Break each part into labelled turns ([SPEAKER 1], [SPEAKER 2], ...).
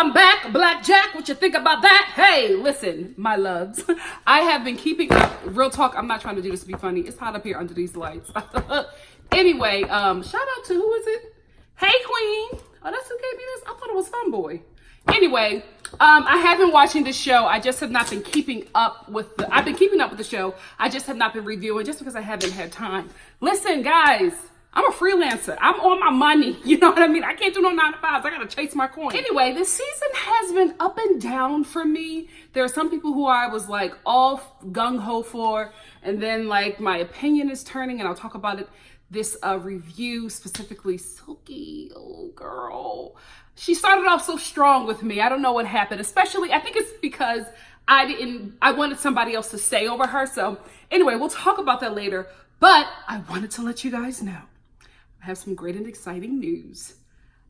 [SPEAKER 1] I'm back, Blackjack. What you think about that? Hey, listen, my loves. I have been keeping up. Real talk, I'm not trying to do this to be funny. It's hot up here under these lights. Anyway, shout out to, who is it? Hey, Queen. Oh, that's who gave me this? I thought it was Funboy. Anyway, I have been watching the show. I just have not been keeping up with I've been keeping up with the show. I just have not been reviewing just because I haven't had time. Listen, guys. I'm a freelancer. I'm on my money. You know what I mean? I can't do no 9 to 5s. I gotta chase my coin. Anyway, this season has been up and down for me. There are some people who I was like all gung-ho for, and then like my opinion is turning, and I'll talk about it. This review, specifically Silky, oh girl. She started off so strong with me. I don't know what happened, especially, I think it's because I wanted somebody else to say over her. So anyway, we'll talk about that later, but I wanted to let you guys know. I have some great and exciting news.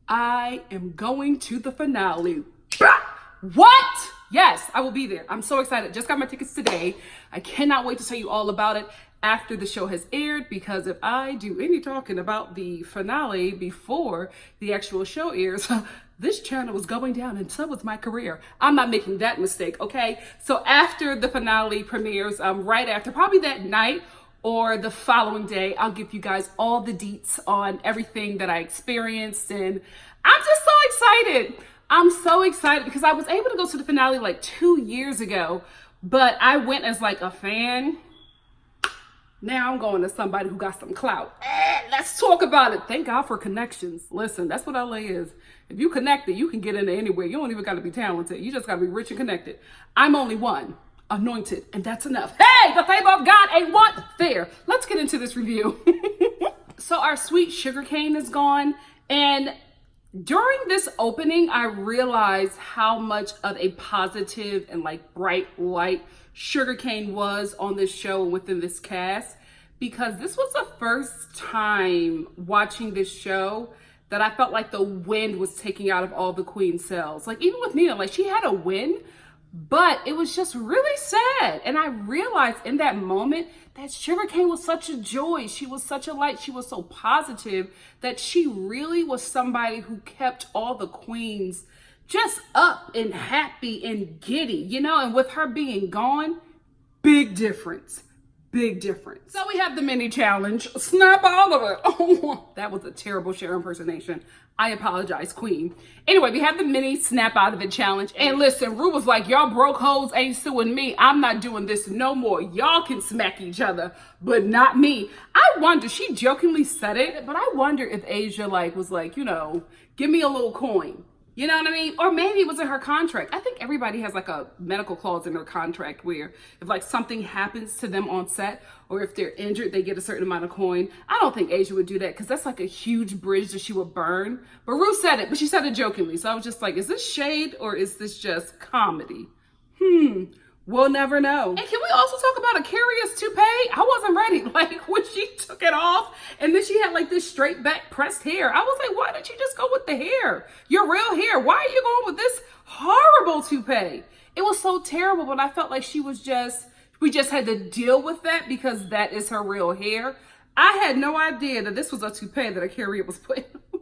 [SPEAKER 1] I am going to the finale. What? Yes, I will be there. I'm so excited. Just got my tickets today. I cannot wait to tell you all about it after the show has aired, because if I do any talking about the finale before the actual show airs, this channel is going down and so is my career. I'm not making that mistake, okay? So after the finale premieres, right after, probably that night, or the following day, I'll give you guys all the deets on everything that I experienced. And I'm just so excited. I'm so excited because I was able to go to the finale like 2 years ago, but I went as like a fan. Now I'm going to somebody who got some clout. Let's talk about it. Thank God for connections. Listen, that's what LA is. If you connected, you can get into anywhere. You don't even got to be talented. You just got to be rich and connected. I'm only one. Anointed, and that's enough. Hey, the favor of God ain't what? There. Let's get into this review. So our sweet sugarcane is gone, and during this opening, I realized how much of a positive and like bright light sugarcane was on this show and within this cast, because this was the first time watching this show that I felt like the wind was taking out of all the queen cells. Like even with Nina, like she had a win, but it was just really sad. And I realized in that moment that sugarcane was such a joy. She was such a light. She was so positive that she really was somebody who kept all the queens just up and happy and giddy, you know, and with her being gone, big difference. Big difference. So we have the mini challenge. Snap all of it. Oh, that was a terrible Cher impersonation. I apologize, queen. Anyway, we have the mini snap out of it challenge. And listen, Ru was like, y'all broke hoes ain't suing me. I'm not doing this no more. Y'all can smack each other, but not me. I wonder, she jokingly said it, but I wonder if Asia was like, you know, give me a little coin. You know what I mean? Or maybe it was in her contract. I think everybody has like a medical clause in their contract where if like something happens to them on set, or if they're injured, they get a certain amount of coin. I don't think Asia would do that because that's like a huge bridge that she would burn. But Ru said it, but she said it jokingly. So I was just like, is this shade or is this just comedy? We'll never know. And can we also talk about a curious toupee? I wasn't ready. Like when she took it off and then she had like this straight back pressed hair. I was like, why didn't you just go with the hair? Your real hair. Why are you going with this horrible toupee? It was so terrible, but I felt like we just had to deal with that because that is her real hair. I had no idea that this was a toupee that a carrier was putting on.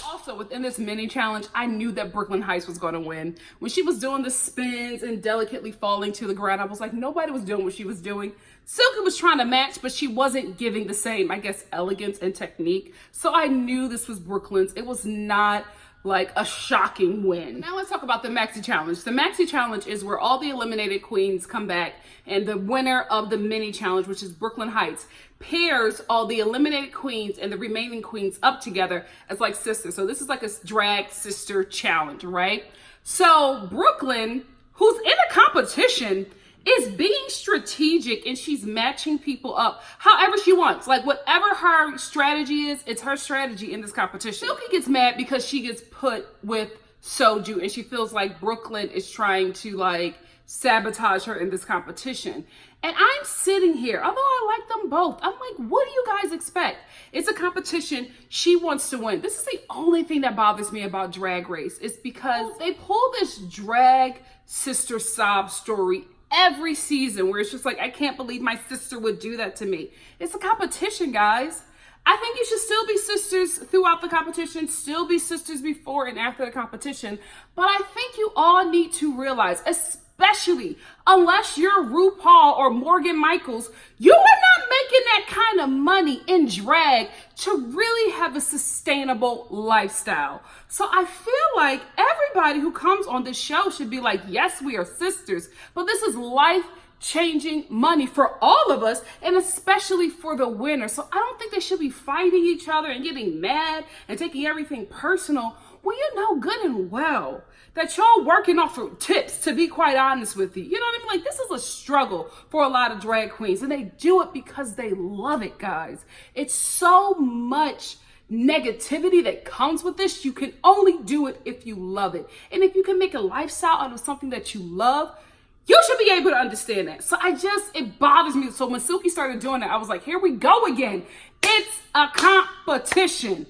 [SPEAKER 1] Also, within this mini challenge, I knew that Brooklyn Heights was going to win. When she was doing the spins and delicately falling to the ground, I was like, nobody was doing what she was doing. Silky was trying to match, but she wasn't giving the same, I guess, elegance and technique. So I knew this was Brooklyn's. It was not like a shocking win. Now let's talk about the Maxi Challenge. The Maxi Challenge is where all the eliminated queens come back, and the winner of the mini challenge, which is Brooklyn Heights, pairs all the eliminated queens and the remaining queens up together as like sisters. So this is like a drag sister challenge, right? So Brooklyn, who's in a competition, is being strategic and she's matching people up however she wants. Like whatever her strategy is, it's her strategy in this competition. Silky gets mad because she gets put with Soju and she feels like Brooklyn is trying to like sabotage her in this competition. And I'm sitting here, although I like them both, I'm like, what do you guys expect? It's a competition. She wants to win. This is the only thing that bothers me about Drag Race. It's because they pull this drag sister sob story every season where it's just like, I can't believe my sister would do that to me. It's a competition, guys. I think you should still be sisters throughout the competition, still be sisters before and after the competition. But I think you all need to realize, especially unless you're RuPaul or Morgan Michaels, you are not making that kind of money in drag to really have a sustainable lifestyle. So I feel like everybody who comes on this show should be like, yes, we are sisters, but this is life-changing money for all of us, and especially for the winner. So I don't think they should be fighting each other and getting mad and taking everything personal. Well, you know good and well that y'all working off of tips, to be quite honest with you. You know what I mean? Like, this is a struggle for a lot of drag queens, and they do it because they love it, guys. It's so much negativity that comes with this. You can only do it if you love it. And if you can make a lifestyle out of something that you love, you should be able to understand that. So it bothers me. So when Silky started doing it, I was like, here we go again. It's a competition.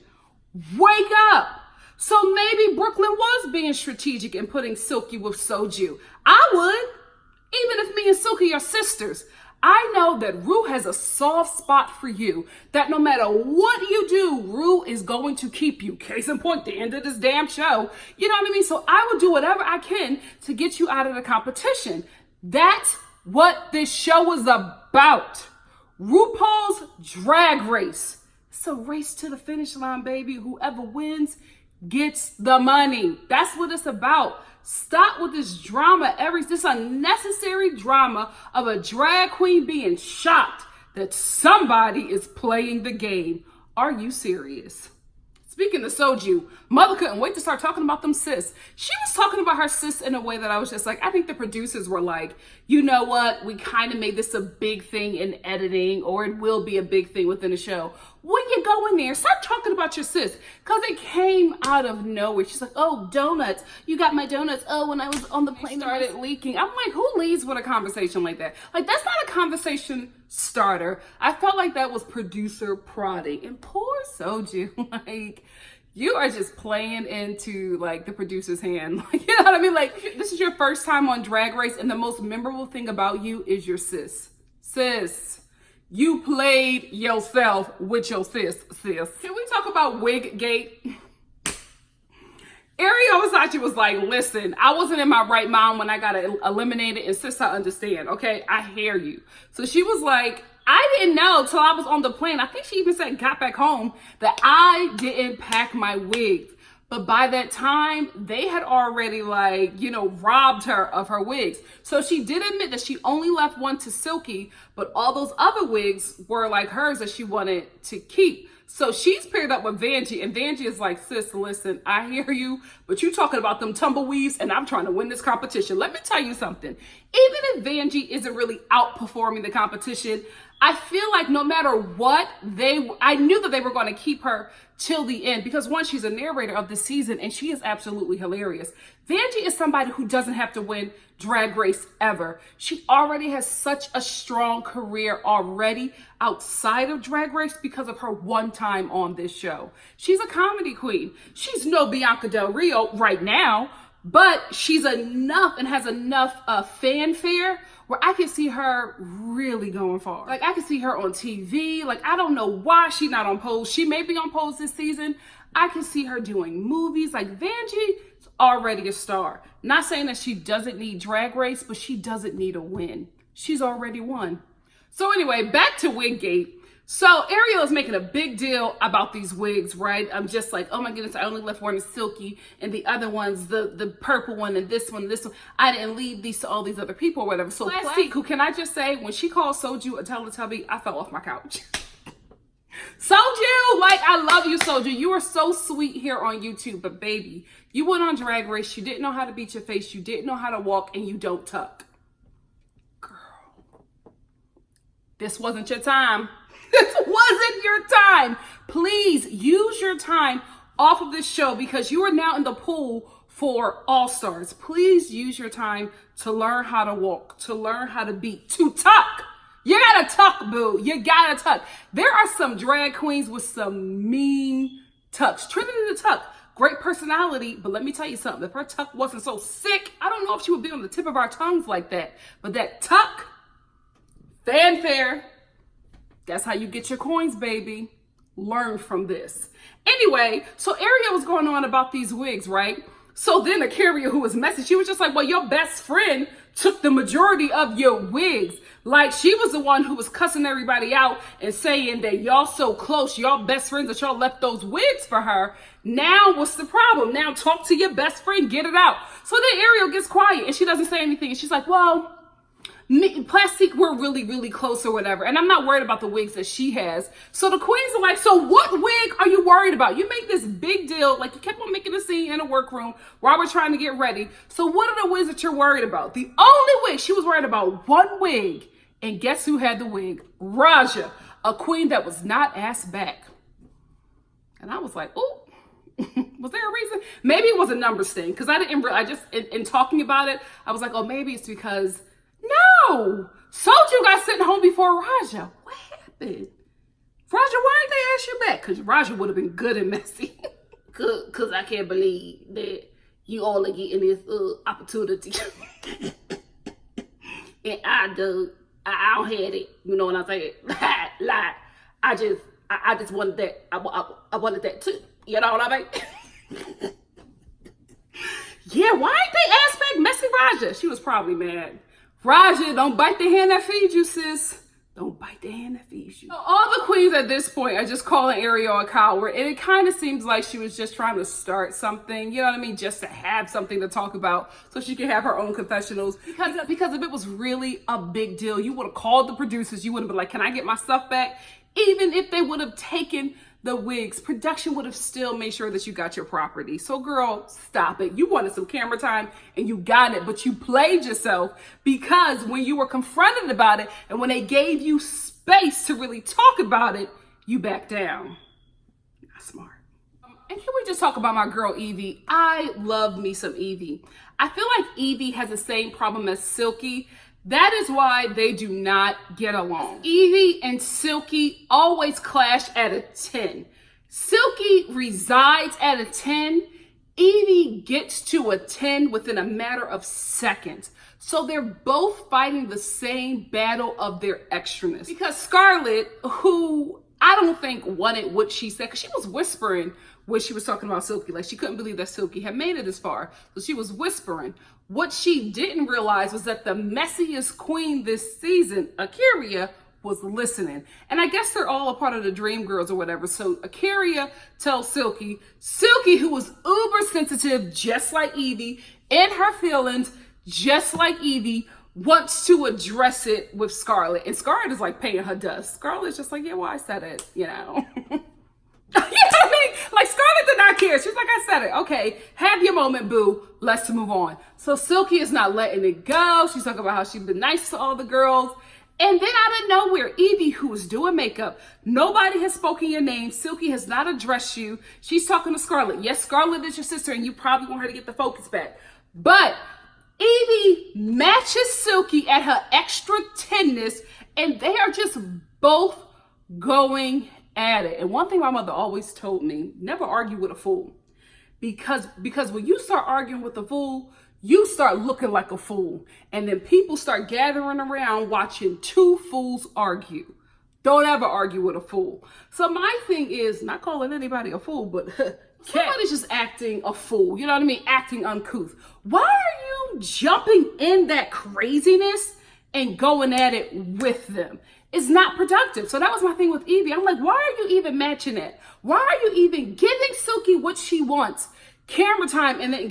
[SPEAKER 1] Wake up. So maybe Brooklyn was being strategic in putting Silky with Soju. I would, even if me and Silky are sisters. I know that Ru has a soft spot for you, that no matter what you do, Ru is going to keep you. Case in point, the end of this damn show. You know what I mean? So I will do whatever I can to get you out of the competition. That's what this show is about. RuPaul's Drag Race. It's a race to the finish line, baby. Whoever wins gets the money. That's what it's about. Stop with this drama, this unnecessary drama of a drag queen being shocked that somebody is playing the game. Are you serious? Speaking of Soju, Mother couldn't wait to start talking about them sis. She was talking about her sis in a way that I was just like, I think the producers were like, you know what? We kind of made this a big thing in editing, or it will be a big thing within the show. When you go in there, start talking about your sis, because it came out of nowhere. She's like, oh, donuts. You got my donuts. Oh, when I was on the plane, started leaking. I'm like, who leads with a conversation like that? Like, that's not a conversation starter. I felt like that was producer prodding. And poor Soju, like, you are just playing into like the producer's hand. Like, you know what I mean? Like, this is your first time on Drag Race, and the most memorable thing about you is your sis. Sis. You played yourself with your sis. Can we talk about wig gate? Ariel Versace was like, listen, I wasn't in my right mind when I got eliminated, and sis, I understand, okay? I hear you. So she was like, I didn't know till I was on the plane. I think she even said, got back home, that I didn't pack my wigs. But by that time, they had already like, you know, robbed her of her wigs. So she did admit that she only left one to Silky, but all those other wigs were like hers that she wanted to keep. So she's paired up with Vanjie, and Vanjie is like, sis, listen, I hear you, but you talking about them tumbleweaves, and I'm trying to win this competition. Let me tell you something. Even if Vanjie isn't really outperforming the competition, I feel like no matter what, I knew that they were going to keep her till the end, because one, she's a narrator of the season, and she is absolutely hilarious. Vanjie is somebody who doesn't have to win Drag Race ever. She already has such a strong career already outside of Drag Race because of her one time on this show. She's a comedy queen. She's no Bianca Del Rio right now, but she's enough and has enough fanfare where I can see her really going far. Like, I can see her on TV. Like, I don't know why she's not on Pose. She may be on Pose this season. I can see her doing movies. Like, Vanjie is already a star. Not saying that she doesn't need Drag Race, but she doesn't need a win. She's already won. So anyway, back to Wiggate. So Ariel is making a big deal about these wigs, right? I'm just like, oh my goodness, I only left one is Silky, and the other one's the purple one, and this one. I didn't leave these to all these other people or whatever. So Plastique, who, can I just say, when she called Soju a Teletubby, I fell off my couch. Soju, like, I love you, Soju. You are so sweet here on YouTube, but baby, you went on Drag Race, you didn't know how to beat your face, you didn't know how to walk, and you don't tuck. Girl, this wasn't your time. This wasn't your time. Please use your time off of this show, because you are now in the pool for All-Stars. Please use your time to learn how to walk, to learn how to beat, to tuck. You gotta tuck, boo. You gotta tuck. There are some drag queens with some mean tucks. Trinity the Tuck, great personality, but let me tell you something. If her tuck wasn't so sick, I don't know if she would be on the tip of our tongues like that. But that tuck, fanfare, that's how you get your coins, baby. learn from this. Anyway, so Ariel was going on about these wigs, right? So then Akaria, who was messy, she was just like, well, your best friend took the majority of your wigs. Like, she was the one who was cussing everybody out and saying that y'all so close, y'all best friends, that y'all left those wigs for her. Now, what's the problem? Now, talk to your best friend, get it out. So then Ariel gets quiet and she doesn't say anything. And she's like, well, Plastique, we're really, really close or whatever. And I'm not worried about the wigs that she has. So the queens are like, so what wig are you worried about? You made this big deal. Like, you kept on making a scene in a workroom while we're trying to get ready. So what are the wigs that you're worried about? The only wig, she was worried about one wig. And guess who had the wig? Raja, a queen that was not asked back. And I was like, ooh. Was there a reason? Maybe it was a numbers thing. Because I didn't realize, I just, in talking about it, I was like, oh, maybe it's because... No, Soju got sent home before Raja. What happened? Raja, why didn't they ask you back? Because Raja would have been good and messy. Because I can't believe that you all are getting this opportunity. And I don't have it. You know what I'm saying? Lie. I just wanted that. I wanted that too. You know what I mean? Yeah, why ain't they ask back messy Raja? She was probably mad. Raja, don't bite the hand that feeds you, sis. Don't bite the hand that feeds you. So all the queens at this point are just calling Ariel a coward. And it kind of seems like she was just trying to start something, you know what I mean? Just to have something to talk about so she can have her own confessionals. Because if it was really a big deal, you would have called the producers. You would have been like, can I get my stuff back? Even if they would have taken the wigs, production would have still made sure that you got your property. So girl, stop it. You wanted some camera time and you got it, but you played yourself because when you were confronted about it and when they gave you space to really talk about it, you backed down. Not smart. And can we just talk about my girl Evie? I love me some Evie. I feel like Evie has the same problem as Silky. That is why they do not get along. Evie and Silky always clash at a 10. Silky resides at a 10. Evie gets to a 10 within a matter of seconds. So they're both fighting the same battle of their extraness. Because Scarlett, who I don't think wanted what she said, because she was whispering when she was talking about Silky. Like, she couldn't believe that Silky had made it this far. So she was whispering. What she didn't realize was that the messiest queen this season, Akaria, was listening. And I guess they're all a part of the Dream Girls or whatever. So Akaria tells Silky, who was uber sensitive, just like Evie, in her feelings, just like Evie, wants to address it with Scarlett. And Scarlett is like paying her dust. Scarlett's just like, yeah, well, I said it, you know. You know what I mean? Like, Scarlett did not care. She's like, I said it. Okay, have your moment, boo. Let's move on. So Silky is not letting it go. She's talking about how she's been nice to all the girls. And then out of nowhere, Evie, who was doing makeup, nobody has spoken your name. Silky has not addressed you. She's talking to Scarlett. Yes, Scarlett is your sister, and you probably want her to get the focus back. But Evie matches Silky at her extra 10ness, and they are just both going at it. And one thing my mother always told me, never argue with a fool. Because when you start arguing with a fool, you start looking like a fool. And then people start gathering around watching two fools argue. Don't ever argue with a fool. So my thing is, not calling anybody a fool, but somebody's just acting a fool. You know what I mean? Acting uncouth. Why are you jumping in that craziness and going at it with them? It's not productive. So that was my thing with Evie. I'm like, why are you even matching it? Why are you even giving Silky what she wants? Camera time and then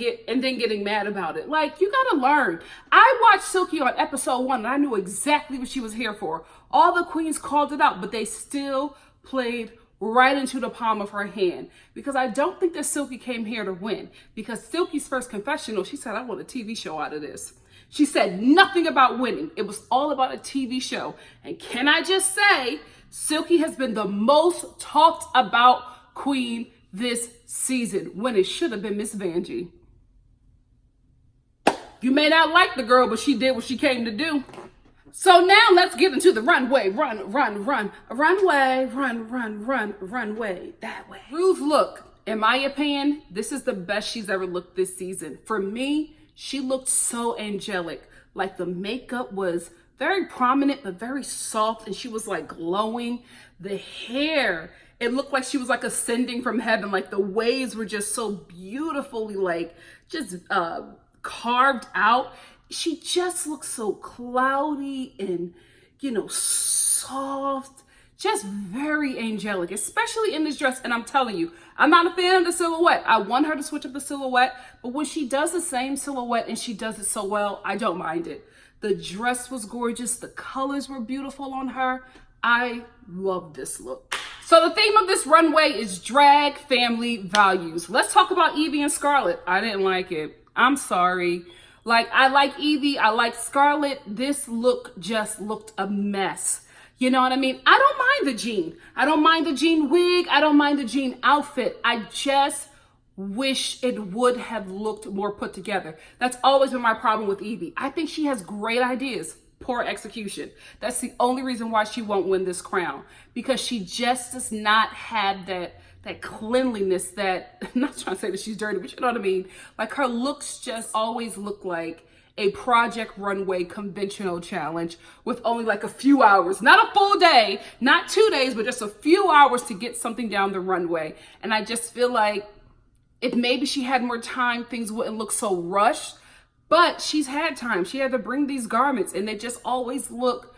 [SPEAKER 1] getting mad about it. Like, you gotta learn. I watched Silky on episode 1 and I knew exactly what she was here for. All the queens called it out, but they still played right into the palm of her hand. Because I don't think that Silky came here to win. Because Silky's first confessional, she said, I want a TV show out of this. She said nothing about winning. It was all about a TV show. And can I just say, Silky has been the most talked about queen this season, when it should have been Miss Vanjie. You may not like the girl, but she did what she came to do. So now let's get into the runway. Runway, that way. Rue's look, in my opinion, this is the best she's ever looked this season. For me, she looked so angelic. Like, the makeup was very prominent, but very soft, and she was like glowing. The hair, It looked like she was like ascending from heaven. Like the waves were just so beautifully like just carved out. She just looked so cloudy and, you know, soft, just very angelic, especially in this dress. And I'm telling you, I'm not a fan of the silhouette. I want her to switch up the silhouette, but when she does the same silhouette and she does it so well, I don't mind it. The dress was gorgeous. The colors were beautiful on her. I love this look. So the theme of this runway is drag family values. Let's talk about Evie and Scarlett. I didn't like it. I'm sorry. Like, I like Evie. I like Scarlett. This look just looked a mess. You know what I mean? I don't mind the jean. I don't mind the jean wig. I don't mind the jean outfit. I just wish it would have looked more put together. That's always been my problem with Evie. I think she has great ideas. Poor execution. That's the only reason why she won't win this crown, because she just does not have that cleanliness, that, I'm not trying to say that she's dirty, but you know what I mean? Like, her looks just always look like a Project Runway conventional challenge with only like a few hours, not a full day, not 2 days, but just a few hours to get something down the runway. And I just feel like if maybe she had more time, things wouldn't look so rushed. But she's had time. She had to bring these garments, and they just always look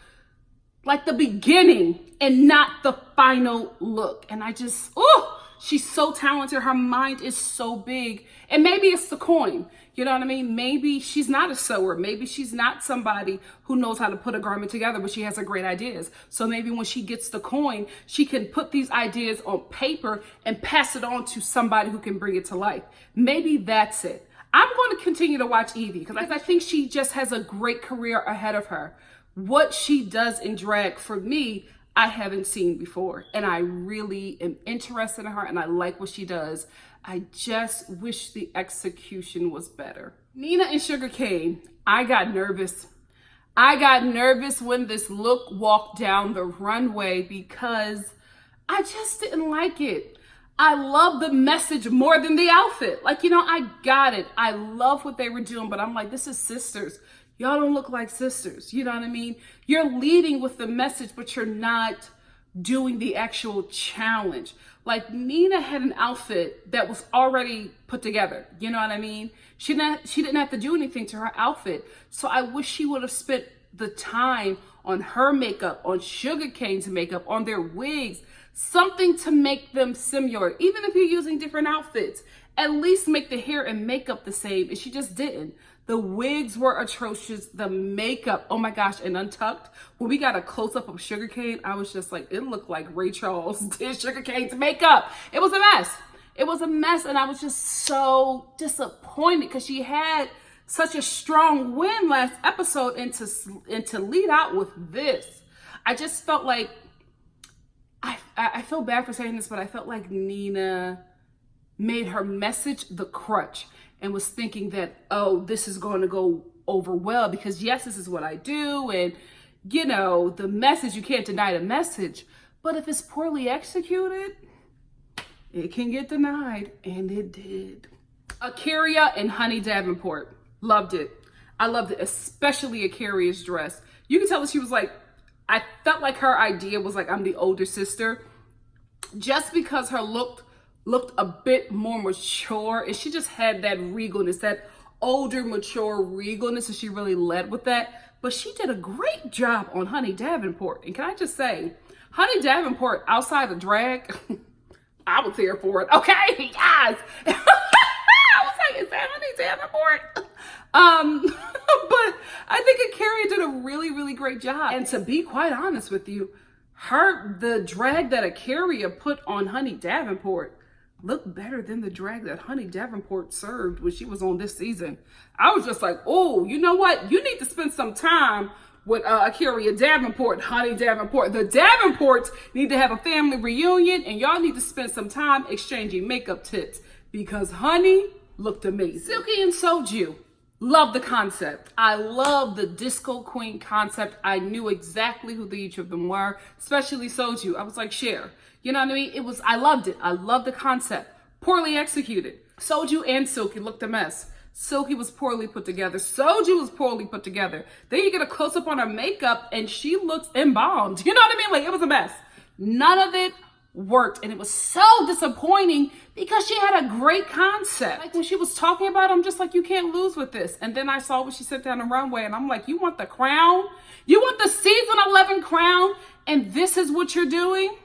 [SPEAKER 1] like the beginning and not the final look. And I just, oh, she's so talented. Her mind is so big. And maybe it's the coin. You know what I mean? Maybe she's not a sewer. Maybe she's not somebody who knows how to put a garment together, but she has her great ideas. So maybe when she gets the coin, she can put these ideas on paper and pass it on to somebody who can bring it to life. Maybe that's it. I'm going to continue to watch Evie because I think she just has a great career ahead of her. What she does in drag, for me, I haven't seen before. And I really am interested in her, and I like what she does. I just wish the execution was better. Nina and Sugarcane, I got nervous. I got nervous when this look walked down the runway because I just didn't like it. I love the message more than the outfit. Like, you know, I got it. I love what they were doing, but I'm like, this is sisters. Y'all don't look like sisters. You know what I mean? You're leading with the message, but you're not doing the actual challenge. Like, Nina had an outfit that was already put together. You know what I mean? She didn't have to do anything to her outfit. So I wish she would have spent the time on her makeup, on Sugarcane's makeup, on their wigs, something to make them similar. Even if you're using different outfits, at least make the hair and makeup the same. And she just didn't. The wigs were atrocious. The makeup, oh my gosh, and Untucked. When we got a close-up of Sugarcane, I was just like, it looked like Ray Charles did Sugarcane's makeup. It was a mess. It was a mess, and I was just so disappointed because she had such a strong win last episode, and to lead out with this. I just felt like, I feel bad for saying this, but I felt like Nina made her message the crutch and was thinking that, oh, this is going to go over well because, yes, this is what I do. And, you know, the message, you can't deny the message. But if it's poorly executed, it can get denied. And it did. Akaria and Honey Davenport. Loved it. I loved it, especially Akaria's dress. You can tell that she was like, I felt like her idea was like, I'm the older sister. Just because her looked a bit more mature, and she just had that regalness, that older, mature regalness, and she really led with that. But she did a great job on Honey Davenport. And can I just say, Honey Davenport outside of drag, I was here for it. Okay, yes. I was like, is that Honey Davenport? But I think Akaria did a really, really great job. And to be quite honest with you, the drag that Akaria put on Honey Davenport looked better than the drag that Honey Davenport served when she was on this season. I was just like, oh, you know what? You need to spend some time with Akaria Davenport, Honey Davenport. The Davenports need to have a family reunion, and y'all need to spend some time exchanging makeup tips because Honey looked amazing. Silky and Soju. Love the concept. I love the disco queen concept. I knew exactly who each of them were, especially Soju. I was like, Cher. You know what I mean? I loved it. I loved the concept. Poorly executed. Soju and Silky looked a mess. Silky was poorly put together. Soju was poorly put together. Then you get a close-up on her makeup and she looks embalmed. You know what I mean? Like, it was a mess. None of it worked. And it was so disappointing because she had a great concept. Like when she was talking about it, I'm just like, you can't lose with this. And then I saw when she sat down the runway and I'm like, you want the crown? You want the season 11 crown? And this is what you're doing?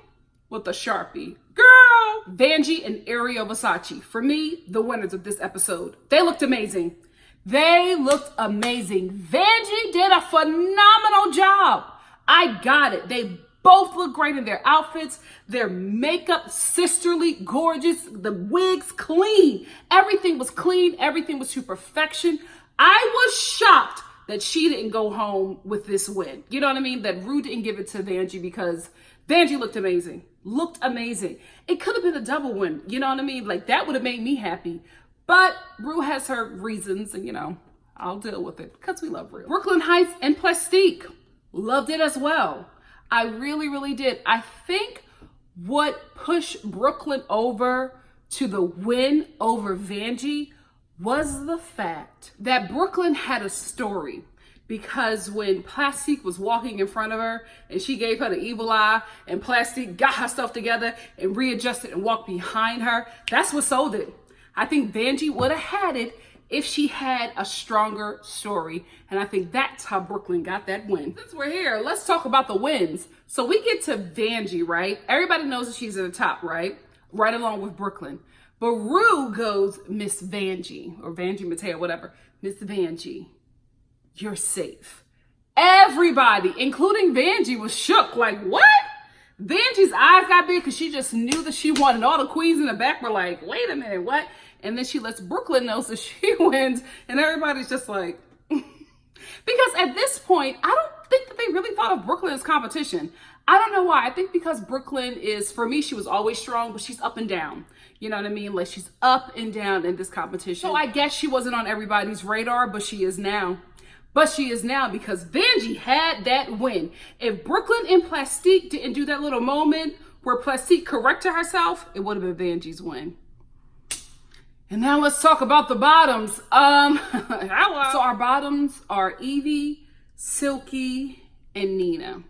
[SPEAKER 1] With the Sharpie. Girl! Vanjie and Ariel Versace. For me, the winners of this episode. They looked amazing. They looked amazing. Vanjie did a phenomenal job. I got it. They both look great in their outfits. Their makeup, sisterly, gorgeous. The wigs, clean. Everything was clean. Everything was to perfection. I was shocked that she didn't go home with this win. You know what I mean? That Rue didn't give it to Vanjie because Vanjie looked amazing. Looked amazing. It could have been a double win. You know what I mean? Like that would have made me happy. But Rue has her reasons and, you know, I'll deal with it because we love Rue. Brooklyn Heights and Plastique. Loved it as well. I really, really did. I think what pushed Brooklyn over to the win over Vanjie was the fact that Brooklyn had a story. Because when Plastique was walking in front of her and she gave her the evil eye and Plastique got her stuff together and readjusted and walked behind her, that's what sold it. I think Vanjie would have had it if she had a stronger story. And I think that's how Brooklyn got that win. Since we're here, let's talk about the wins. So we get to Vanjie, right? Everybody knows that she's at the top, right? Right along with Brooklyn. But Rue goes, Miss Vanjie, or Vanjie Mateo, whatever. Miss Vanjie, you're safe. Everybody, including Vanjie, was shook. Like, what? Vanjie's eyes got big because she just knew that she won. And all the queens in the back were like, wait a minute, what? And then she lets Brooklyn know that she wins. And everybody's just like, because at this point, I don't think that they really thought of Brooklyn as competition. I don't know why. I think because Brooklyn is, for me, she was always strong, but she's up and down. You know what I mean? Like she's up and down in this competition. So I guess she wasn't on everybody's radar, but she is now. But she is now because Vanjie had that win. If Brooklyn and Plastique didn't do that little moment where Plastique corrected herself, it would have been Vanjie's win. And now let's talk about the bottoms. So our bottoms are Evie, Silky, and Nina.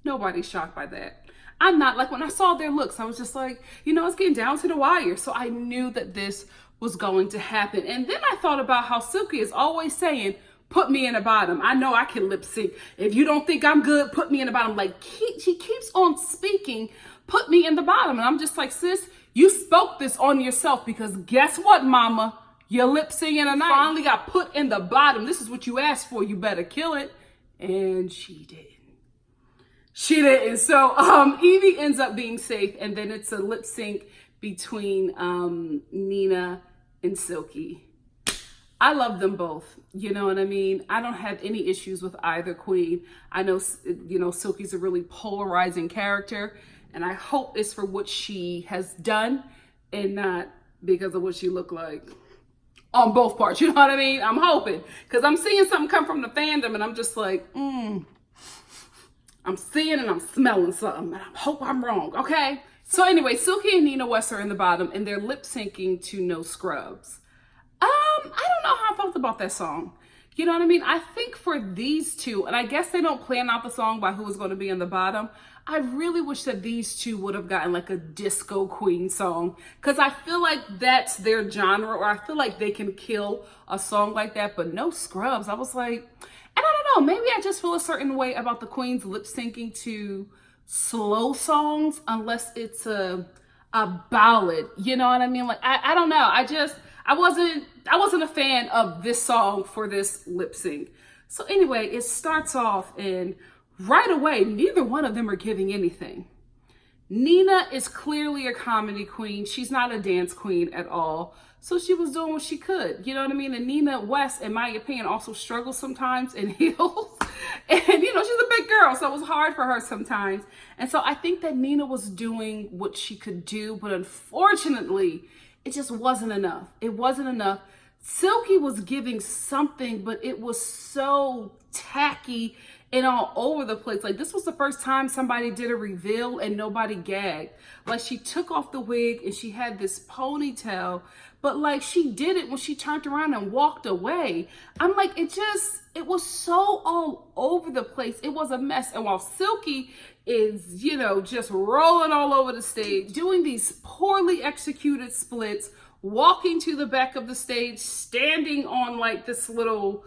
[SPEAKER 1] Nobody's shocked by that. I'm not. Like when I saw their looks, I was just like, you know, it's getting down to the wire. So I knew that this was going to happen. And then I thought about how Silky is always saying, put me in the bottom. I know I can lip sync. If you don't think I'm good, put me in the bottom. Like she keeps on speaking, put me in the bottom. And I'm just like, sis, you spoke this on yourself because guess what, mama? Your lip singing tonight finally got put in the bottom. This is what you asked for. You better kill it. And she did. She didn't. So Evie ends up being safe. And then it's a lip sync between Nina and Silky. I love them both. You know what I mean? I don't have any issues with either queen. I know, you know, Silky's a really polarizing character. And I hope it's for what she has done and not because of what she looked like on both parts. You know what I mean? I'm hoping. Because I'm seeing something come from the fandom and I'm just like, I'm seeing and I'm smelling something. And I hope I'm wrong, okay? So anyway, Silky and Nina West are in the bottom and they're lip syncing to No Scrubs. I don't know how I felt about that song. You know what I mean? I think for these two, and I guess they don't plan out the song by who is going to be in the bottom. I really wish that these two would have gotten like a disco queen song because I feel like that's their genre, or I feel like they can kill a song like that, but No Scrubs. I was like, and I don't know, maybe I just feel a certain way about the queens lip syncing to slow songs unless it's a ballad. You know what I mean? Like, I don't know. I wasn't a fan of this song for this lip sync. So anyway, it starts off and right away, neither one of them are giving anything. Nina is clearly a comedy queen. She's not a dance queen at all. So she was doing what she could. You know what I mean? And Nina West, in my opinion, also struggles sometimes in heels. And, you know, she's a big girl, so it was hard for her sometimes. And so I think that Nina was doing what she could do, but unfortunately, it just wasn't enough. It wasn't enough. Silky was giving something, but it was so tacky and all over the place. Like, this was the first time somebody did a reveal and nobody gagged. Like, she took off the wig and she had this ponytail, but like she did it when she turned around and walked away. I'm like, it was so all over the place. It was a mess. And while Silky is, just rolling all over the stage, doing these poorly executed splits, walking to the back of the stage, standing on like this little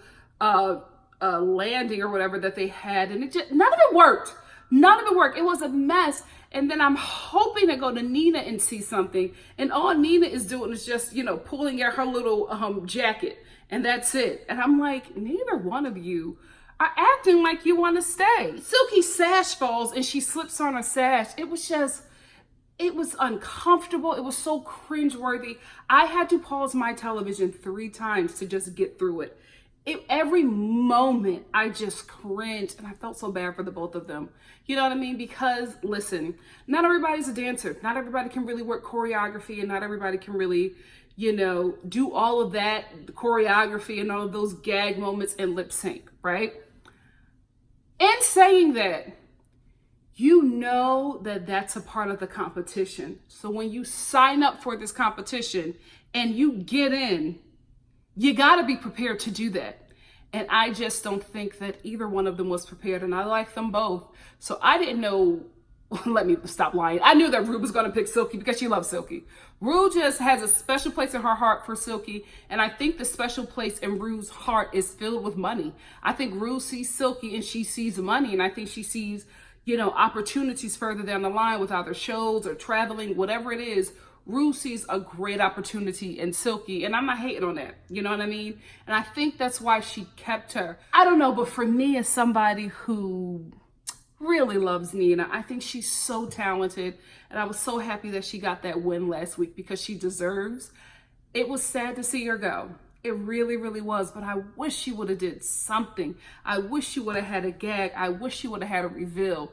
[SPEAKER 1] landing or whatever that they had, and none of it worked. None of it worked. It was a mess. And then I'm hoping to go to Nina and see something, and all Nina is doing is just pulling at her little jacket, and that's it. And I'm like, neither one of you are acting like you want to stay. Silky's sash falls and she slips on her sash. It was uncomfortable. It was so cringeworthy. I had to pause my television 3 times to just get through it. Every moment I just cringed, and I felt so bad for the both of them. You know what I mean? Because listen, not everybody's a dancer. Not everybody can really work choreography, and not everybody can really, do all of that, the choreography and all of those gag moments and lip sync, right? In saying that, that's a part of the competition. So when you sign up for this competition and you get in, you got to be prepared to do that. And I just don't think that either one of them was prepared, and I like them both. So I didn't know, let me stop lying. I knew that Rue was going to pick Silky because she loves Silky. Rue just has a special place in her heart for Silky, and I think the special place in Rue's heart is filled with money. I think Rue sees Silky and she sees money, and I think she sees, opportunities further down the line with either shows or traveling, whatever it is. Rue sees a great opportunity in Silky, and I'm not hating on that. You know what I mean? And I think that's why she kept her. I don't know, but for me, as somebody who really loves Nina, I think she's so talented, and I was so happy that she got that win last week because she deserves. It was sad to see her go. It really, really was, but I wish she would have did something. I wish she would have had a gag. I wish she would have had a reveal.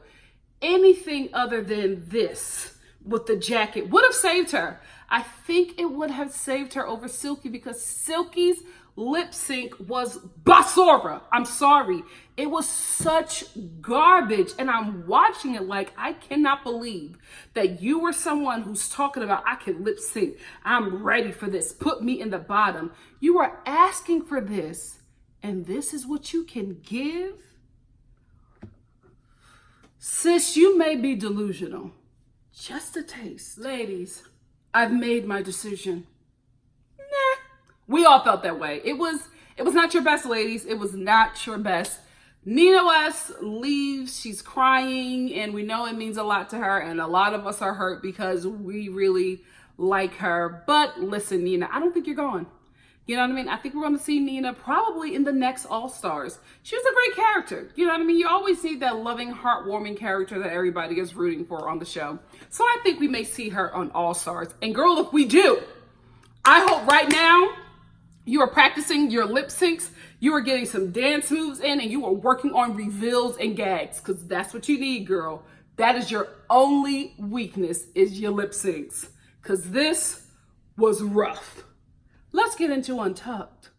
[SPEAKER 1] Anything other than this with the jacket would have saved her. I think it would have saved her over Silky because Silky's lip sync was basura. I'm sorry. It was such garbage. And I'm watching it like, I cannot believe that you were someone who's talking about, I can lip sync. I'm ready for this. Put me in the bottom. You are asking for this, and this is what you can give? Sis, you may be delusional. Just a taste. Ladies, I've made my decision. Nah. We all felt that way. It was not your best, ladies. It was not your best. Nina West leaves. She's crying, and we know it means a lot to her, and a lot of us are hurt because we really like her. But listen, Nina, I don't think you're going. You know what I mean? I think we're going to see Nina probably in the next All-Stars. She was a great character. You know what I mean? You always need that loving, heartwarming character that everybody is rooting for on the show. So I think we may see her on All-Stars. And girl, if we do, I hope right now you are practicing your lip syncs, you are getting some dance moves in, and you are working on reveals and gags, because that's what you need, girl. That is your only weakness, is your lip syncs, because this was rough. Let's get into Untucked.